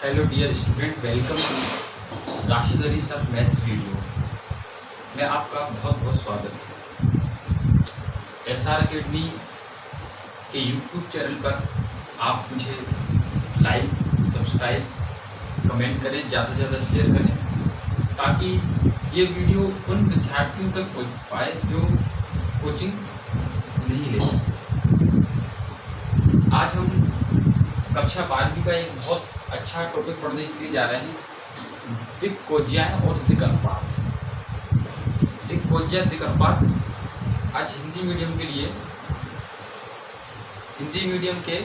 Hello dear student, welcome to Rashid Ali sir maths video में आपका बहुत बहुत स्वागत है। एसआर अकेडमी के यूट्यूब चैनल पर आप मुझे लाइक, सब्सक्राइब, कमेंट करें, ज़्यादा से ज़्यादा शेयर करें ताकि ये वीडियो उन विद्यार्थियों तक पहुँच पाए जो कोचिंग नहीं ले सकते। आज हम कक्षा 12वीं का एक बहुत अच्छा टॉपिक पढ़ने के लिए जा रहे हैं, दिक्कोज्याएँ और दिक् अनुपात। दिक्कोज्या, दिक् अनुपात आज हिंदी मीडियम के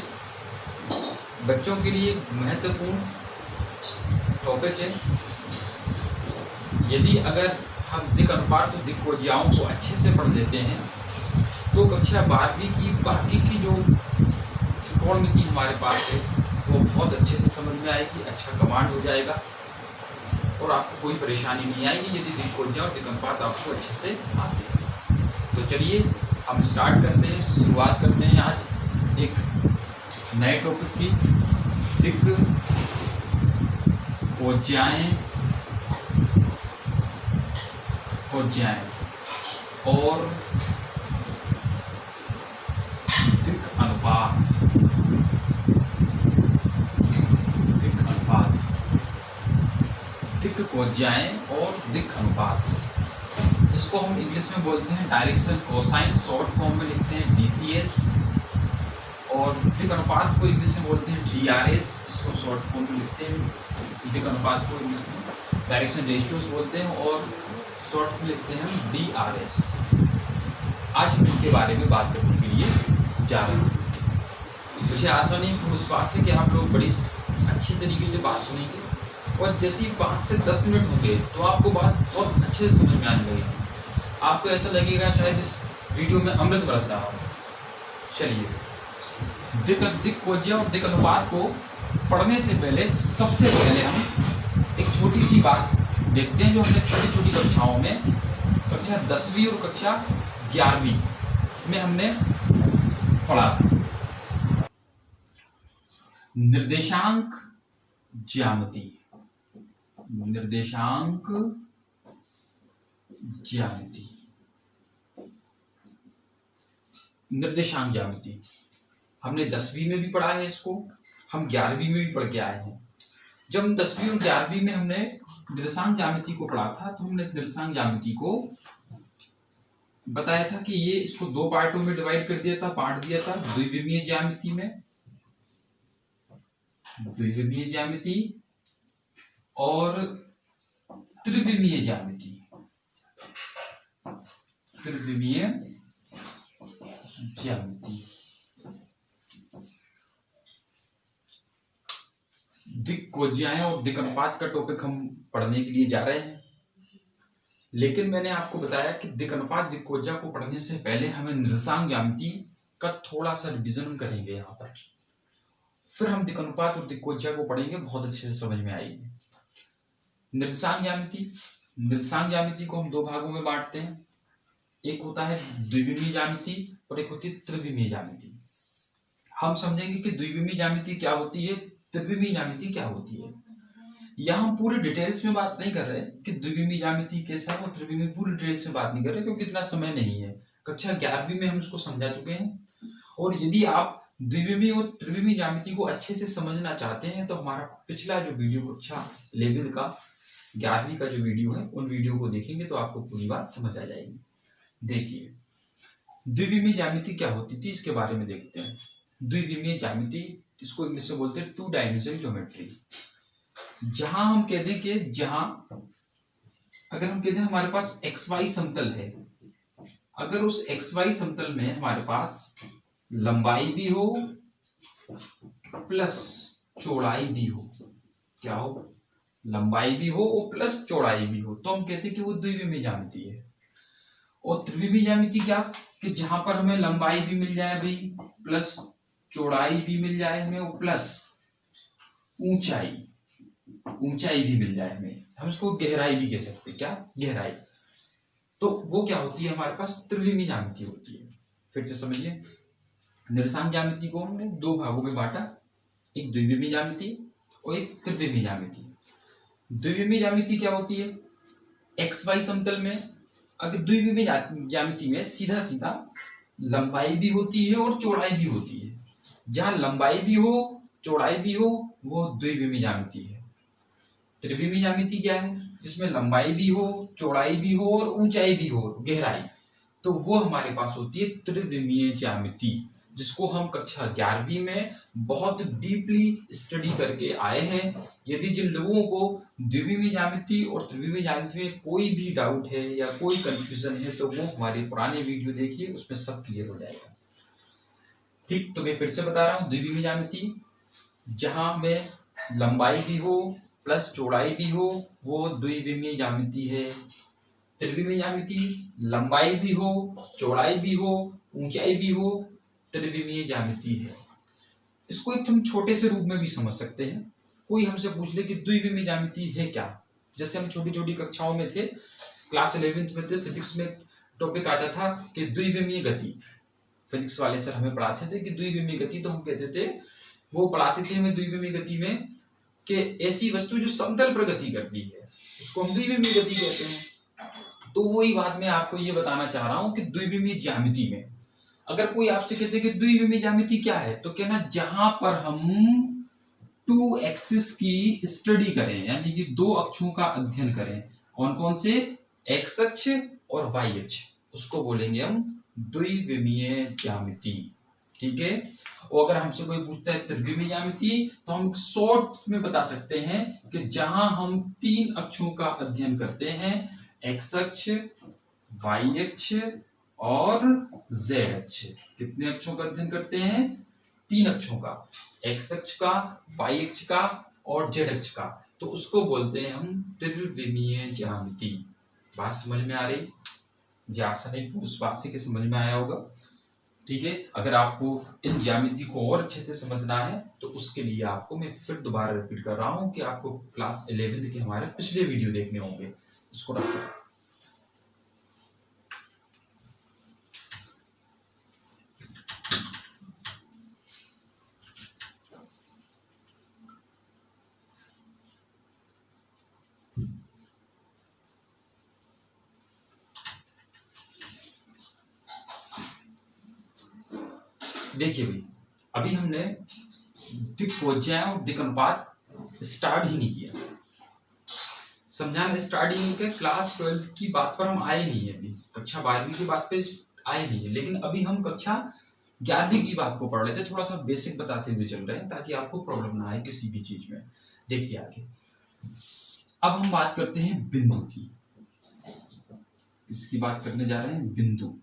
बच्चों के लिए महत्वपूर्ण टॉपिक है। यदि अगर हम दिक् अनुपात और दिक्कोज्याओं को अच्छे से पढ़ लेते हैं तो कक्षा 12वीं की बाकी की जो त्रिकोणमिति हमारे पास है वो बहुत अच्छे से समझ में आएगी, अच्छा कमांड हो जाएगा और आपको कोई परेशानी नहीं आएगी यदि दिक्कोज्या और दिक् अनुपात आपको अच्छे से आते हैं। तो चलिए हम स्टार्ट करते हैं, शुरुआत करते हैं आज एक नए टॉपिक की, दिक्कोज्याएँ और दिक् अनुपात। दिक्कोज्याएँ और दिक् अनुपात, जिसको हम इंग्लिश में बोलते हैं डायरेक्शन कोसाइन, शॉर्ट फॉर्म में लिखते हैं DCS, और दिक् अनुपात को इंग्लिश में बोलते हैं DRS, जिसको शॉर्ट फॉर्म में लिखते हैं। दिक् अनुपात को इंग्लिश में डायरेक्शन रेशियोज बोलते हैं और शॉर्ट में लिखते हैं हम DRS। आज हम इनके बारे में बात करने के लिए जा रहे हैं। मुझे आशा नहीं, विश्वास है कि आप लोग बड़ी अच्छी तरीके से बात सुनेंगे और जैसे ही 5 से 10 मिनट होंगे तो आपको बात बहुत अच्छे से समझ में आने लगेगी। आपको ऐसा लगेगा शायद इस वीडियो में अमृत बरस रहा हो। चलिए, दिक्कोज्या और दिक् अनुपात को पढ़ने से पहले सबसे पहले हम एक छोटी सी बात देखते हैं जो हमने छोटी छोटी कक्षाओं में कक्षा 10वीं और कक्षा 11वीं में हमने पढ़ा था। निर्देशांक ज्यामिति। निर्देशांक ज्यामिति हमने 10वीं में भी पढ़ा है, इसको हम 11वीं में भी पढ़ के आए हैं। जब हम 10वीं और 11वीं में हमने निर्देशांक ज्यामिति को पढ़ा था तो हमने निर्देशांक ज्यामिति को बताया था कि ये इसको 2 पार्टों में डिवाइड कर दिया था, बांट दिया था, द्विविमीय ज्यामिति में, द्विविमीय ज्यामिति और त्रिविमीय ज्यामिति। त्रिविमीय ज्यामिति। दिक्कोज्याएँ और दिक् अनुपात का टॉपिक हम पढ़ने के लिए जा रहे हैं, लेकिन मैंने आपको बताया कि दिक् अनुपात दिक्कोज्या को पढ़ने से पहले हमें निर्देशांक ज्यामिति का थोड़ा सा रिविजन करेंगे यहाँ पर, फिर हम दिक् अनुपात और दिक्कोज्या को पढ़ेंगे, बहुत अच्छे से समझ में आएगी। निर्देशांक ज्यामिति को हम 2 भागों में बांटते हैं, एक होता है द्विविमीय ज्यामिति और एक होती है त्रिविमीय ज्यामिति। हम समझेंगे कि द्विविमीय ज्यामिति क्या होती है, त्रिविमीय ज्यामिति क्या होती है। यहाँ हम पूरे डिटेल्स में बात नहीं कर रहे कि द्विविमीय ज्यामिति कैसा है और त्रिविमीय, पूरी डिटेल्स में बात नहीं कर रहे क्योंकि इतना समय नहीं है। कक्षा 11वीं में हम इसको समझा चुके हैं, और यदि आप द्विविमीय और त्रिविमीय ज्यामिति को अच्छे से समझना चाहते हैं तो हमारा पिछला जो वीडियो कक्षा 11 का 11वीं का जो वीडियो है उन वीडियो को देखेंगे तो आपको पूरी बात समझ आ जाएगी। देखिए, द्विविमीय ज्यामिति क्या होती थी इसके बारे में देखते हैं। द्विविमीय ज्यामिति, इसको इंग्लिश में बोलते हैं 2 डायमेंशनल ज्योमेट्री। जहां हम कहते हैं कि अगर हम कहते हैं हमारे पास XY समतल है, अगर उस XY समतल में हमारे पास लंबाई भी हो प्लस चौड़ाई भी हो, क्या हो, लंबाई भी हो और प्लस चौड़ाई भी हो, तो हम कहते हैं कि वो द्विविमीय ज्यामिति है। और त्रिविमीय ज्यामिति क्या, कि जहां पर हमें लंबाई भी मिल जाए भाई, प्लस चौड़ाई भी मिल जाए हमें और प्लस ऊंचाई भी मिल जाए हमें, हम इसको गहराई भी कह सकते हैं, क्या, गहराई। तो वो क्या होती है, हमारे पास त्रिविमीय ज्यामिति होती है। फिर से समझिए, निर्देशांक ज्यामिति को हमने 2 भागों में बांटा, एक द्विविमीय ज्यामिति और एक त्रिविमीय ज्यामिति। द्विविमीय ज्यामिति क्या होती है? XY समतल में अगर द्विविमीय ज्यामिति में सीधा सीधा लंबाई भी होती है और चौड़ाई भी होती है। जहां लंबाई भी हो चौड़ाई भी हो वो द्विविमीय ज्यामिति है। त्रिविमीय ज्यामिति क्या है? जिसमें लंबाई भी हो चौड़ाई भी हो और ऊंचाई भी हो, गहराई, तो वो हमारे पास होती है त्रिविमीय ज्यामिति, जिसको हम कक्षा 11वीं में बहुत डीपली स्टडी करके आए हैं। यदि जिन लोगों को द्विविमीय ज्यामिति और त्रिविमीय ज्यामिति में कोई भी डाउट है या कोई कंफ्यूजन है तो वो हमारे पुराने वीडियो देखिए, उसमें सब क्लियर हो जाएगा। ठीक, तो मैं फिर से बता रहा हूँ, द्विविमीय ज्यामिति जहां में लंबाई भी हो प्लस चौड़ाई भी हो वो द्विविमीय ज्यामिति है। त्रिविमीय ज्यामिति लंबाई भी हो चौड़ाई भी हो ऊंचाई भी हो, त्रिविमीय ज्यामिति है। इसको एक हम छोटे से रूप में भी समझ सकते हैं। कोई हमसे पूछ ले कि द्विविमीय ज्यामिति है क्या, जैसे हम छोटी छोटी कक्षाओं में थे, क्लास 11th में थे, फिजिक्स में टॉपिक आता था कि द्विविमीय गति। फिजिक्स वाले सर हमें पढ़ाते थे कि द्विविमीय गति, तो हम कहते थे, वो पढ़ाते थे हमें द्विविमीय गति में कि ऐसी वस्तु जो समतल पर गति करती है उसको हम द्विविमीय गति कहते हैं। तो वही बात मैं आपको ये बताना चाह रहा हूं कि द्विविमीय ज्यामिति में अगर कोई आपसे कहते हैं कि द्विविमीय ज्यामिति क्या है, तो कहना जहां पर हम 2 एक्सिस की स्टडी करें, यानी कि 2 अक्षों का अध्ययन करें। कौन कौन से? एक्स अक्ष और वाई अक्ष, उसको बोलेंगे हम द्विविमीय ज्यामिति। ठीक है। और अगर हमसे कोई पूछता है त्रिविमीय ज्यामिति, तो हम शॉर्ट में बता सकते हैं कि जहां हम 3 अक्षों का अध्ययन करते हैं, एक्स अक्ष, वाई अक्ष और जेड अक्ष। कितने अक्षों का अध्ययन करते हैं? 3 अक्षों का, एक्स अक्ष का, वाई अक्ष का और जेड अक्ष का, तो उसको बोलते हैं हम त्रिविमीय ज्यामिति। बात समझ में आ रही? मुझे आशा नहीं उस बात से कि समझ में आया होगा। ठीक है। अगर आपको इन ज्यामिति को और अच्छे से समझना है तो उसके लिए आपको मैं फिर दोबारा रिपीट कर रहा हूँ कि आपको क्लास 11th के हमारे पिछले वीडियो देखने होंगे। इसको रखो। देखिए भाई, अभी हमने दिक्कोज्या और दिक्कनुपात स्टार्ट ही नहीं किया, समझाना स्टार्ट ही नहीं किया। क्लास 12 की बात पर हम आए नहीं है, अभी कक्षा 12वीं की बात पे आए नहीं है, लेकिन अभी हम कक्षा 11वीं की बात को पढ़ रहे थे। थोड़ा सा बेसिक बताते हुए चल रहे हैं ताकि आपको प्रॉब्लम ना आए किसी भी चीज में। देखिए आगे, अब हम बात करते हैं बिंदु की। इसकी बात करने जा रहे हैं बिंदु।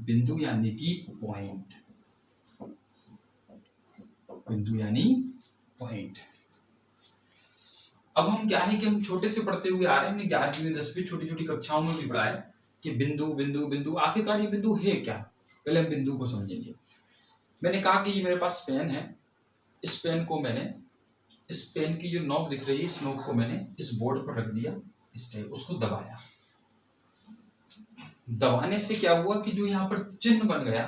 बिंदु यानी कि पॉइंट, बिंदु यानी पॉइंट। अब हम क्या है कि हम छोटे से पढ़ते हुए आ रहे हैं, हमने 11वीं में 10वीं छोटी छोटी कक्षाओं में भी पढ़ा है कि बिंदु बिंदु बिंदु। आखिरकार ये बिंदु है क्या, पहले हम बिंदु को समझेंगे। मैंने कहा कि ये मेरे पास पेन है, इस पेन को मैंने, इस पेन की जो नोक दिख रही है, इस नोक को मैंने इस बोर्ड पर रख दिया, इस टाइप उसको दबाया। दबाने से क्या हुआ कि जो यहाँ पर चिन्ह बन गया,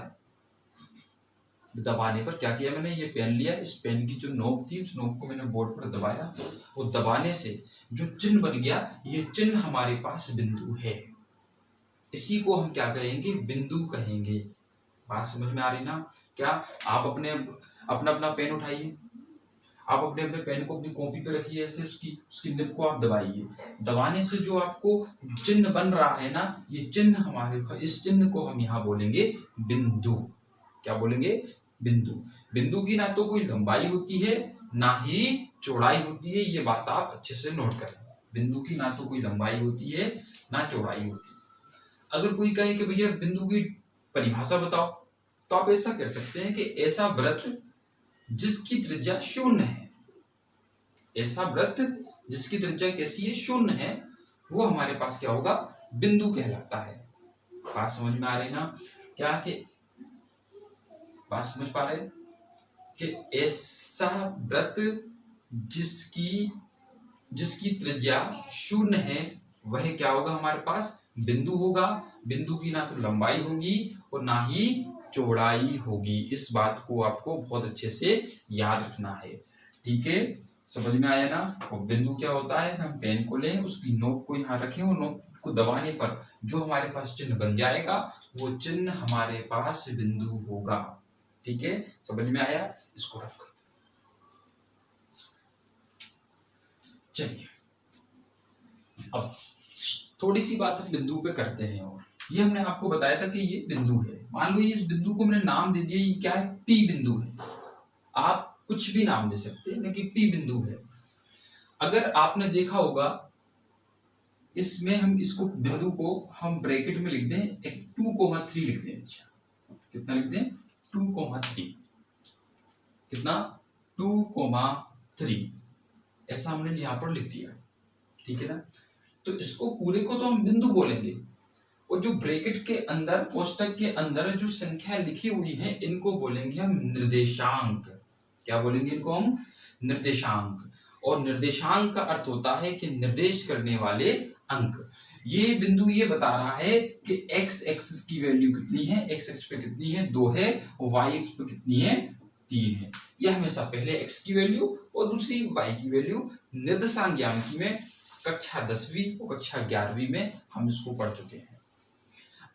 दबाने पर क्या किया मैंने, ये पेन लिया, इस पेन की जो नोक थी उस नोक को मैंने बोर्ड पर दबाया, वो दबाने से जो चिन्ह बन गया, ये चिन्ह हमारे पास बिंदु है। इसी को हम क्या कहेंगे, बिंदु कहेंगे। बात समझ में आ रही ना? क्या आप अपना पेन उठाइए, आप अपने पेन को अपनी कॉपी पे रखिए, ऐसे उसकी निब को आप दबाइए। दबाने से जो आपको चिन्ह बन रहा है ना, ये चिन्ह हमारे, इस चिन्ह को हम यहाँ बोलेंगे बिंदु। क्या बोलेंगे? बिंदु। बिंदु की ना तो कोई लंबाई होती है ना ही चौड़ाई होती है, ये बात आप अच्छे से नोट करें। बिंदु की ना तो कोई लंबाई होती है ना चौड़ाई होती है। अगर कोई कहे कि भैया बिंदु की परिभाषा बताओ, तो आप ऐसा कह सकते हैं कि ऐसा वृत्त जिसकी त्रिज्या 0 है, ऐसा वृत्त जिसकी त्रिज्या कैसी है, 0 है, वो हमारे पास क्या होगा, बिंदु कहलाता है। बात समझ में आ रही ना? क्या कि बात समझ पा रहे कि ऐसा वृत्त जिसकी त्रिज्या 0 है, वह क्या होगा, हमारे पास बिंदु होगा। बिंदु की ना तो लंबाई होगी और ना ही चौड़ाई होगी। इस बात को आपको बहुत अच्छे से याद रखना है। ठीक है, समझ में आया ना। और बिंदु क्या होता है, हम पेन को लें, उसकी नोक को यहाँ रखें और नोक को दबाने पर जो हमारे पास चिन्ह बन जाएगा वो चिन्ह हमारे पास बिंदु होगा। ठीक है, समझ में आया। इसको रख कर चलिए अब थोड़ी सी बात हम बिंदु पे करते हैं। और ये हमने आपको बताया था कि ये बिंदु है। मान लो इस बिंदु को मैंने नाम दे दिया, ये क्या है, पी बिंदु है। आप कुछ भी नाम दे सकते हैं, लेकिन पी बिंदु है। अगर आपने देखा होगा इसमें हम इसको बिंदु को हम ब्रैकेट में लिख दें, एक 2,3 लिख दें। अच्छा, कितना लिख दें, 2,3। कितना, 2,3 ऐसा हमने यहाँ पर लिख दिया। ठीक है ना। तो इसको पूरे को तो हम बिंदु बोलेंगे, और जो ब्रैकेट के अंदर, कोष्टक के अंदर जो संख्या लिखी हुई है इनको बोलेंगे हम निर्देशांक। क्या बोलेंगे इनको हम, निर्देशांक। और निर्देशांक का अर्थ होता है कि निर्देश करने वाले अंक। ये बिंदु ये बता रहा है कि x एक्सिस की वैल्यू कितनी है, x एक्सिस पे कितनी है, 2 है, और y एक्सिस पे कितनी है, 3 है। यह हमेशा पहले x की वैल्यू और दूसरी y की वैल्यू निर्देशांक ज्यामिति में कक्षा 10वीं और कक्षा 11वीं में हम इसको पढ़ चुके हैं।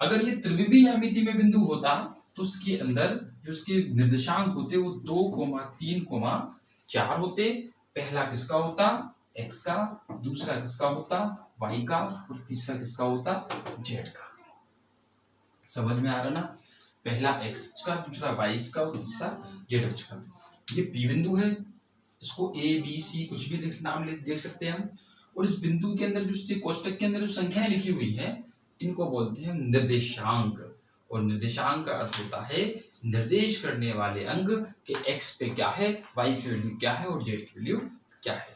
अगर ये त्रिविमीय ज्यामिति में बिंदु होता तो उसके अंदर जो उसके निर्देशांक होते वो 2,3,4 होते। पहला किसका होता, x का, दूसरा किसका होता, y का, और तीसरा किसका होता, z का। समझ में आ रहा ना। पहला x का, दूसरा y का, और तीसरा z का। ये p बिंदु है। इसको a b c कुछ भी नाम देख सकते हैं हम। और इस बिंदु के अंदर जो कोष्टक के अंदर जो संख्याएं लिखी हुई है इनको बोलते हैं निर्देशांक। और निर्देशांक का अर्थ होता है निर्देश करने वाले अंक के x पे क्या है, y की वैल्यू क्या है, और z की वैल्यू क्या है।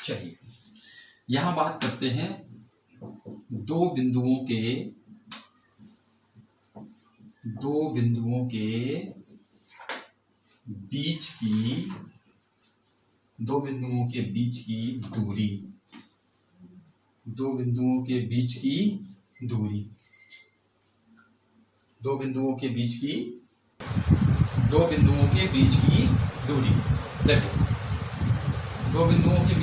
चलिए यहां बात करते हैं दो बिंदुओं के बीच की दूरी। देखो, दो बिंदुओं के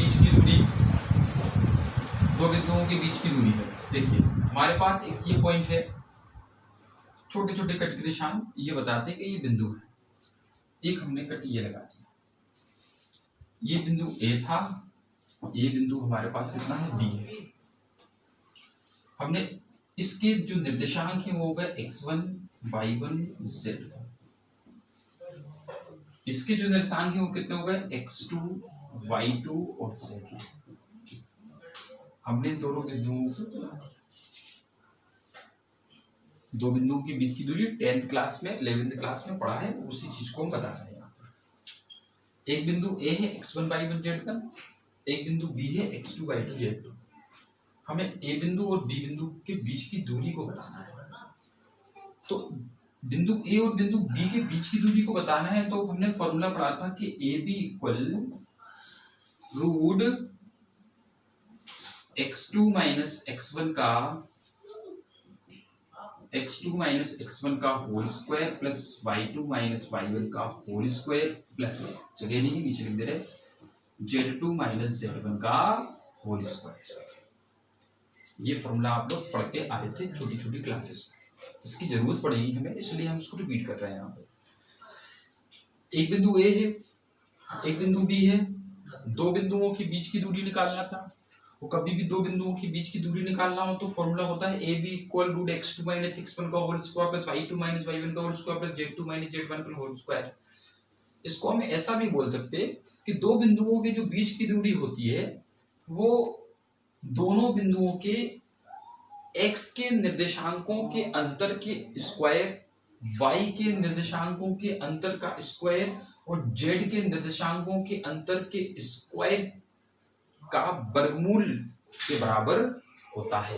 बीच की दूरी है। देखिए हमारे पास एक ये पॉइंट है, छोटे छोटे कट के निशान ये बताते हैं कि ये बिंदु है। एक हमने कट ये लगा दिया, ये बिंदु A था, ये बिंदु हमारे पास कितना है, B है। हमने इसके जो निर्देशांक है वो हो गए x1, y1, z1। इसके जो निर्देशांक है वो कितने हो गए, x2, y2 और z1। हमने दो बिंदुओं के बीच की दूरी 10th क्लास में 11th क्लास में पढ़ा है, उसी चीज को हम बता रहे हैं यहाँ पर। एक बिंदु A है x1, y1, z1, एक बिंदु B है x2, y2, z2। हमें A बिंदु और B बिंदु के बीच की दूरी को बताना है। तो बिंदु A और बिंदु B के बीच की दूरी को बताना है तो हमने फॉर्मूला पढ़ा था कि AB equal root x2 minus x1 का whole square plus y2 minus y1 का होल स्क्वायर प्लस, जगह नहीं नीचे लिख दे रहे, z2 माइनस z1 का होल स्क्वायर। ये फॉर्मूला आप लोग पढ़ के आए थे छोटी छोटी क्लासेस में, इसकी जरूरत पड़ेगी हमें, इसलिए हम इसको रिपीट कर रहे हैं यहाँ पे। एक बिंदु A है, एक बिंदु B है, दो बिंदुओं के बीच की दूरी निकालना था। वो कभी भी दो बिंदुओं के बीच की दूरी निकालना हो तो फॉर्मूला होता है AB equal root x2 minus x1 का whole square plus y2 minus y1 का whole square plus z2 minus z1 का होल स्क्वायर। इसको हम ऐसा भी बोल सकते हैं कि दो बिंदुओं के जो बीच की दूरी होती है वो दोनों बिंदुओं के x के निर्देशांकों के अंतर के स्क्वायर, y के निर्देशांकों के अंतर का स्क्वायर और z के निर्देशांकों के अंतर के स्क्वायर का वर्गमूल के बराबर होता है।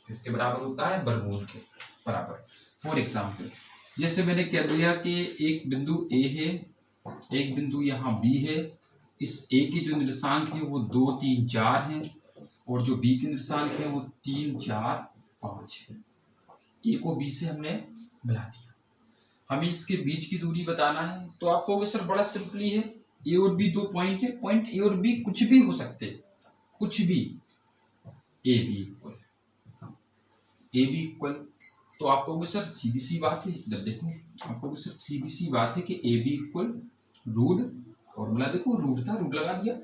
किसके बराबर होता है, वर्गमूल के बराबर। फॉर एग्जाम्पल जैसे मैंने कह दिया कि एक बिंदु A है, एक बिंदु यहाँ B है, इस ए के जो निर्देशांक है वो 2, 3, 4 हैं और जो बी के निर्देशांक है वो 3, 4, 5 है। ए को बी से हमने मिला दिया। हमें इसके बीच की दूरी बताना है, तो आप कहोगे सर बड़ा सिंपली है, ए और बी दो पॉइंट है, पॉइंट ए और बी कुछ भी हो सकते, कुछ भी। ए बी इक्वल, तो आप कहोगे सर सीधी सी बात है, इधर देखो, आप कहोगे सर सीधी सी बात है कि A B equal root, formula देखो रूट था, रूट लगा दिया,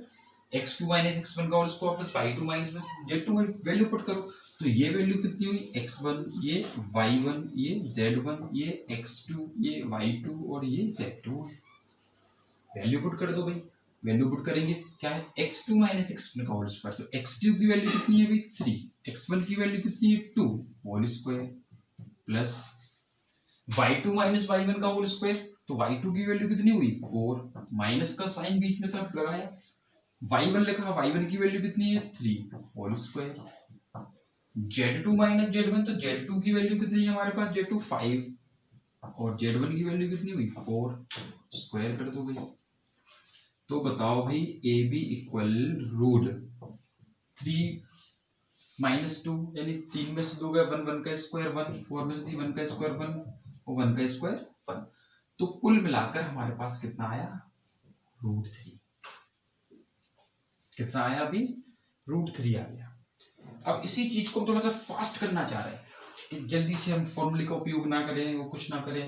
x2 माइनस x1 का whole square plus y2 minus z2 value put करो, तो ये वैल्यू कितनी हुई, x1 ये y1 ये z1 ये x2 ये y2 और ये z2, वैल्यू पुट कर दो भाई। वैल्यू पुट करेंगे क्या है, x2 माइनस x1 का होल स्क्वायर, तो x2 की वैल्यू कितनी है भाई 3, x1 की वैल्यू कितनी है 2 whole square plus y2 minus y1 का होल स्क्वायर, तो y2 की वैल्यू कितनी हुई 4, माइनस का साइन बीच में था लगाया, y1 लिखा, y1 की वैल्यू कितनी है 3 whole square, z2 minus z1, तो z2 की वैल्यू कितनी है हमारे पास, z2 5 और z1 की वैल्यू कितनी हुई 4, स्क्वायर कर दो भाई। तो बताओ भाई A B equal root 3 minus 2 यानी 3 में से 2 गया 1, 1 का स्क्वायर 1, 4 में से 3 1 का स्क्वायर 1 और 1 का स्क्वायर 1, तो कुल मिलाकर हमारे पास कितना आया रूट 3, कितना आया अभी रूट 3 आ गया। अब इसी चीज को हम थोड़ा सा फास्ट करना चाह रहे हैं कि जल्दी से हम फॉर्मूले का उपयोग ना करें, वो कुछ ना करें,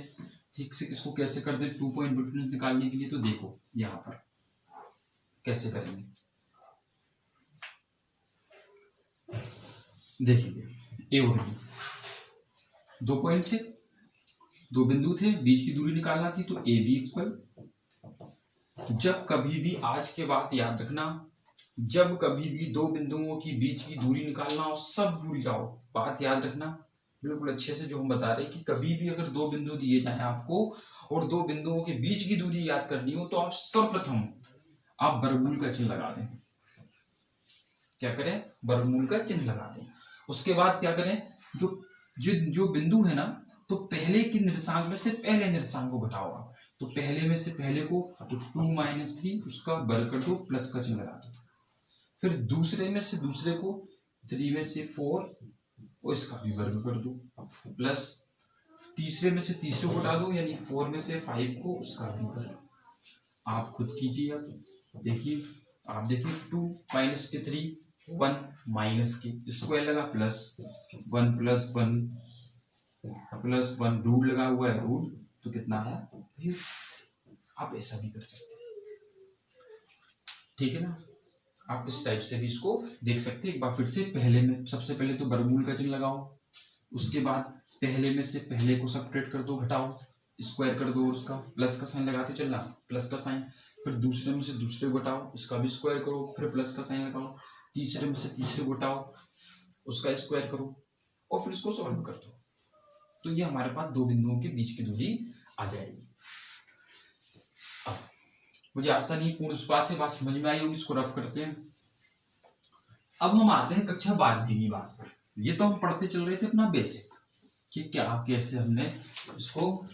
ठीक से इसको कैसे कर दें 2 पॉइंट डिफरेंस निकालने के लिए, तो देखो यहाँ पर कैसे करेंगे, देखिए ए और बी 2 पॉइंट थे, 2 बिंदु थे, बीच की दूरी निकालना थी, तो ए बी इक्वल, जब कभी भी आज के बाद याद रखना, जब कभी भी 2 बिंदुओं की बीच की दूरी निकालना हो सब भूल जाओ, बात याद रखना बिल्कुल अच्छे से, जो हम बता रहे हैं कि कभी भी अगर 2 बिंदु दिए जाए आपको और 2 बिंदुओं के बीच की दूरी याद करनी हो, तो आप सर्वप्रथम आप वर्गमूल का चिन्ह लगा दें, क्या करें वर्गमूल का चिन्ह लगा दें। उसके बाद क्या करें, जो बिंदु है ना, तो पहले के निर्देशांक में से पहले निर्देशांक को घटाओ, तो पहले में से पहले को तो 2 माइनस 3 उसका वर्ग कर दो, प्लस का चिन्ह लगा दो, फिर दूसरे में से दूसरे को 3 में से 4 और इसका भी वर्ग कर दो, प्लस तीसरे में से तीसरे को हटा दो यानी 4 में से 5 को उसका भी कर दो। आप खुद कीजिए, अब देखिए, आप देखिए 2 माइनस के 3 1 माइनस के स्क्वायर लगा प्लस 1 प्लस 1 प्लस 1 रूट लगा हुआ है रूट, तो कितना आया, आप ऐसा भी कर सकते हैं, ठीक है ना, आप इस टाइप से भी इसको देख सकते हैं। एक बार फिर से पहले में सबसे पहले तो वर्गमूल का चिन्ह लगाओ, उसके बाद पहले में से पहले को सब्ट्रैक्ट कर दो, घटाओ, स्क्वायर कर दो, उसका प्लस का साइन लगाते चलना, प्लस का साइन, फिर दूसरे में से दूसरे को घटाओ, इसका भी स्क्वायर करो, फिर प्लस का साइन लगाओ, तीसरे में से तीसरे को घटाओ, उसका स्क्वायर करो और फिर इसको सॉल्व कर दो, तो ये हमारे पास 2 बिंदुओं के बीच की दूरी आ जाएगी। अब मुझे आशा नहीं पूर्ण विश्वास से बात समझ में आई होगी, इसको रफ करते हैं। अब हम आते हैं कक्षा 12वीं की बात पर। ये तो हम पढ़ते चल रहे थे अपना बेसिक कि क्या कैसे हमने इसको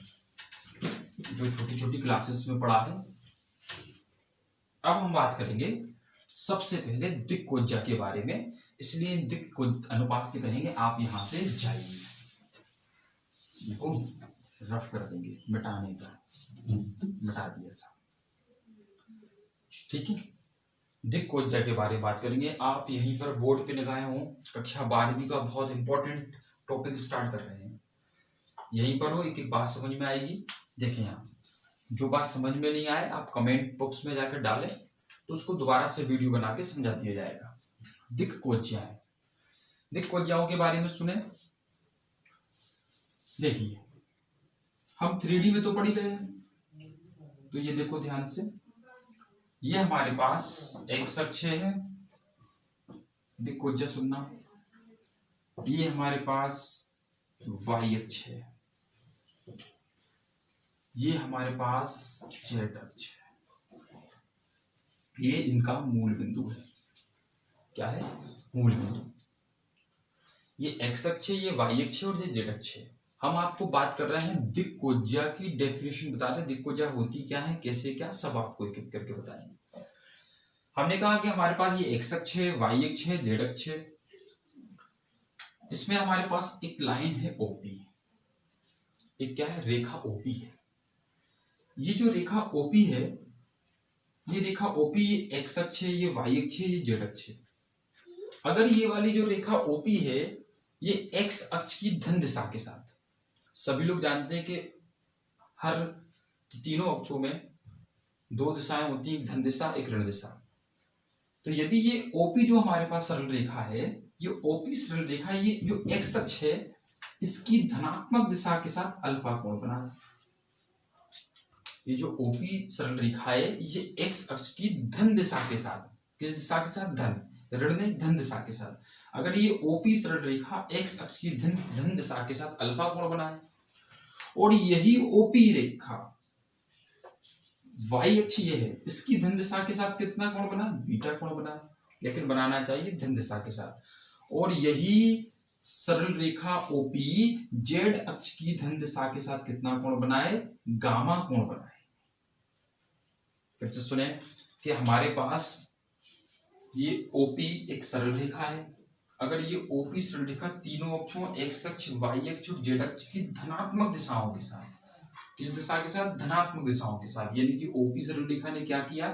जो छोटी छोटी क्लासेस में पढ़ा है। अब हम बात करेंगे सबसे पहले दिक्कोज्या के बारे में, इसलिए दिक्कोज्या अनुपात से कहेंगे आप यहां से जाइए, देखो रफ कर देंगे, मिटाने का मिटा दिया था, ठीक है। दिक्कोज्या के बारे में बात करेंगे, आप यहीं पर बोर्ड पे लगाए हो, कक्षा 12वीं का बहुत इंपॉर्टेंट टॉपिक स्टार्ट कर रहे हैं, यहीं पर हो, एक एक बात समझ में आएगी। देखें आप जो बात समझ में नहीं आए आप कमेंट बॉक्स में जाकर डालें, तो उसको दोबारा से वीडियो बना के समझा दिया जाएगा। दिक्कोज्याएं, दिक्कोज्याओं के बारे में सुने, देखिए हम 3D में तो पढ़ ही रहे हैं, तो ये देखो ध्यान से, ये हमारे पास एक्स अक्ष है, दिक्कोज्या सुनना, ये हमारे पास वाई अक्ष है, ये हमारे पास जेड अक्ष है, ये इनका मूल बिंदु है, क्या है मूल बिंदु, ये एक्स अक्ष है, ये वाई अक्ष है और ये जेड अक्ष है। हम आपको बात कर रहे हैं दिक्कोज्या की डेफिनेशन बता रहे हैं, दिक्कोज्या होती क्या है, कैसे क्या, सब आपको एक एक करके बताएंगे। हमने कहा कि हमारे पास ये x अक्ष है, y अक्ष है, z अक्ष है। इसमें हमारे पास एक लाइन है OP, एक क्या है, रेखा OP है। ये जो रेखा OP है, ये रेखा OP, ये x अक्ष है, ये y अक्ष है, ये z अक्ष है। अगर ये वाली जो रेखा OP है ये x अक्ष की धन दिशा के साथ, सभी लोग जानते हैं कि हर तीनों अक्षों में दो दिशाएं होती हैं, एक धन दिशा एक ऋण दिशा। तो यदि ये OP जो हमारे पास सरल रेखा है, ये OP सरल रेखा, ये जो x अक्ष है इसकी धनात्मक दिशा के साथ अल्फा कोण बनाए। ये जो OP सरल रेखा है ये x अक्ष की धन दिशा के साथ, किस दिशा के साथ, धन, ऋण नहीं धन दिशा के साथ। अगर ये OP सरल रेखा x अक्ष की धन दिशा के साथ अल्फा कोण बनाए और यही OP रेखा y अक्ष ये है, इसकी धन दिशा के साथ कितना कोण बना, बीटा कोण बना, लेकिन बनाना चाहिए धन दिशा के साथ। और यही सरल रेखा OP z अक्ष की धन दिशा के साथ कितना कोण बनाए, गामा कोण बनाए। फिर से सुने कि हमारे पास ये OP एक सरल रेखा है। अगर ये OP सरल रेखा तीनों अक्षों x अक्ष, y अक्ष और z अक्ष की धनात्मक दिशाओं के साथ, किस दिशा के साथ, धनात्मक दिशाओं के साथ, यानी कि OP सरल रेखा ने क्या किया,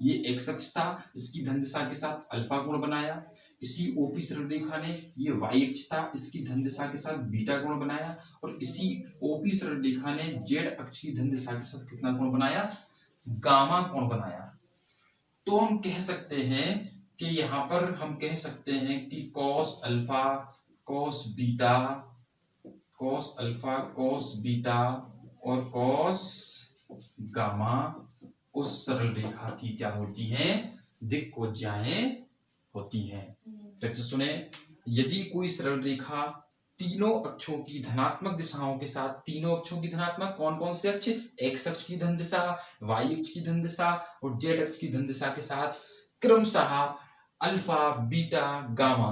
ये x अक्ष था, इसकी धन दिशा के साथ अल्फा कोण बनाया। इसी OP सरल रेखा ने ये y अक्ष था, इसकी धन दिशा के साथ बीटा कोण बनाया। और इसी OP सरल रेखा ने z अक्ष की धन दिशा के साथ कितना कोण बनाया, गामा कोण बनाया। तो हम कह सकते हैं कि यहाँ पर हम कह सकते हैं कि cos alpha, cos beta, cos alpha, cos beta और cos गामा उस सरल रेखा की क्या होती हैं, दिक्कोज्याएं होती हैं। फिर से सुने, यदि कोई सरल रेखा तीनों अक्षों की धनात्मक दिशाओं के साथ, तीनों अक्षों की धनात्मक कौन कौन से अक्ष, x अक्ष की धन दिशा, y अक्ष की धन दिशा और z अक्ष की धन दिशा के साथ क्रमशः अल्फा, बीटा, गामा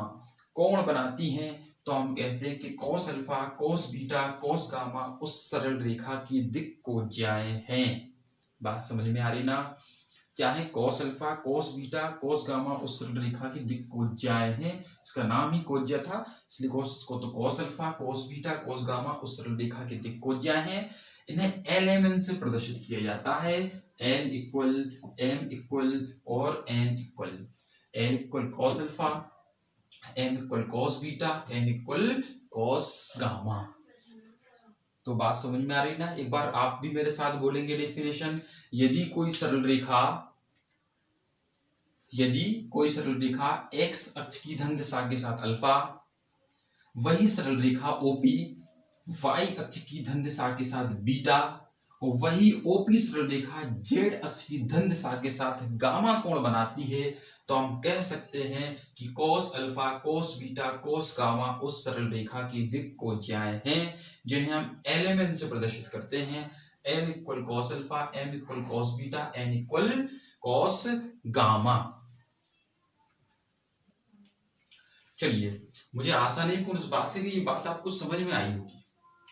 कोण बनाती हैं, तो हम कहते हैं कि cos alpha, cos beta, cos gamma उस सरल रेखा की दिक्कोज्याएं हैं। बात समझ में आ रही ना, क्या है, cos alpha, cos beta, cos gamma उस सरल रेखा की दिक्कोज्याएं हैं। इसका नाम ही कोज्या था, इसलिए इसको तो cos alpha, cos beta, cos gamma उस सरल रेखा की दिक्कोज्याएं हैं। इन्हें LMN से प्रदर्शित किया जाता है, L इक्वल M इक्वल और N equal, N equal cos alpha, M equal cos beta, N equal cos gamma. तो बात समझ में आ रही ना, एक बार आप भी मेरे साथ बोलेंगे डेफिनेशन, यदि कोई सरल रेखा x अक्ष की धन दिशा के साथ अल्फा, वही सरल रेखा OP y अक्ष की धन दिशा के साथ बीटा और वही OP सरल रेखा z अक्ष की धन दिशा के साथ गामा कोण बनाती है, तो हम कह सकते हैं कि cos alpha, cos beta, cos gamma उस सरल रेखा की दिक्कोज्याएं हैं, जिन्हें हम LMN से प्रदर्शित करते हैं। L equal cos alpha, M equal cos beta, N equal cos gamma. चलिए, मुझे आशा नहीं पूर्ण इस बात से कि ये बात आपको समझ में आई होगी।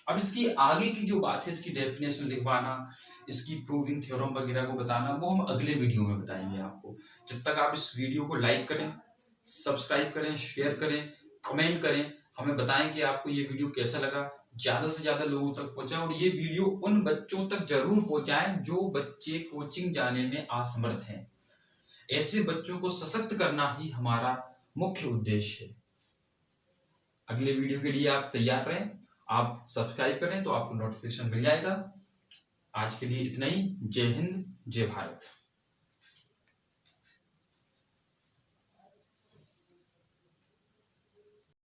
अब इसकी आगे की जो बात है, इसकी डेफिनेशन लिखवाना, इसकी प्रूविंग थ्योरम वगैरह को बताना, वो हम अगले वीडियो में बताएंगे आपको। जब तक आप इस वीडियो को लाइक करें, सब्सक्राइब करें, शेयर करें, कमेंट करें, हमें बताएं कि आपको ये वीडियो कैसा लगा, ज्यादा से ज्यादा लोगों तक पहुंचाएं और ये वीडियो उन बच्चों तक जरूर पहुंचाएं जो बच्चे कोचिंग जाने में असमर्थ हैं। ऐसे बच्चों को सशक्त करना ही हमारा मुख्य उद्देश्य है। अगले वीडियो के लिए आप तैयार रहें, आप सब्सक्राइब करें तो आपको नोटिफिकेशन मिल जाएगा। आज के लिए इतना ही। जय हिंद, जय भारत।